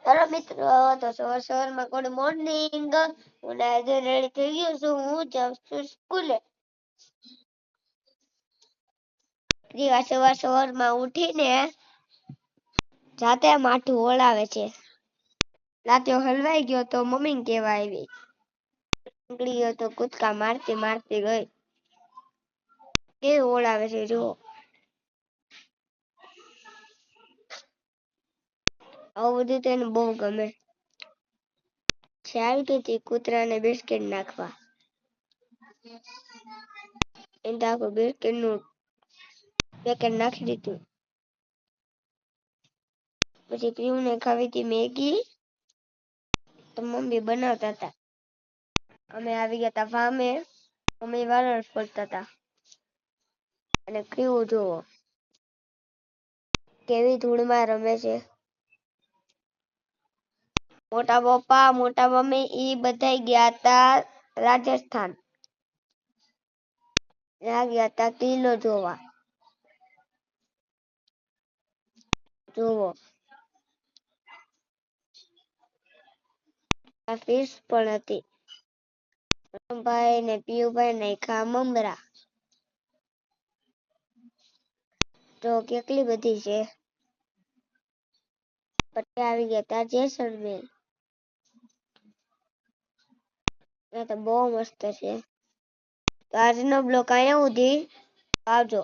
Hello મિત્રો, તો સવારમાં ગુડ મોર્નિંગ. હું આજે રેડી થઈ ગયો છું. હું જાઉં છું સ્કૂલે. સવારમાં ઉઠીને જાતે માથું ઓળાવે છે. રાતે હલવાઈ ગયો તો મમ્મી કહેવા આવી. નીકળ્યો તો કૂદકા મારતી મારતી ગઈ. કેવું ઓળાવે છે જુઓ. આવું બધું તેને બહુ ગમે. આવી ગઈ હતી કૂતરાને બિસ્કિટ નાખવા. એને તો આખું બિસ્કિટનું પેકેટ નાખી દીધું. પછી પીયુને ખાવી હતી મેગી. તો મમ્મી બનાવતા હતા. અમે આવી ગયા હતા ફાર્મે. મમ્મી વાળા ફરતા હતા. અને કેવું જુઓ કેવી ધૂળમાં રમે છે. મોટા પપ્પા મોટા મમ્મી ઈ બધા ગયા હતા રાજસ્થાન. ત્યાં ગયા હતા કિલ્લો જોવા. જુઓ આ ફિશ પણ હતી. ભાઈ ને પીયુભાઈ ને ખા મમરા. તો કેટલી બધી છે. પછી આવી ગયા હતા જેસલમેર. તો બહુ મસ્ત છે. તો આજનો બ્લોગ અહીંયા સુધી. આવજો.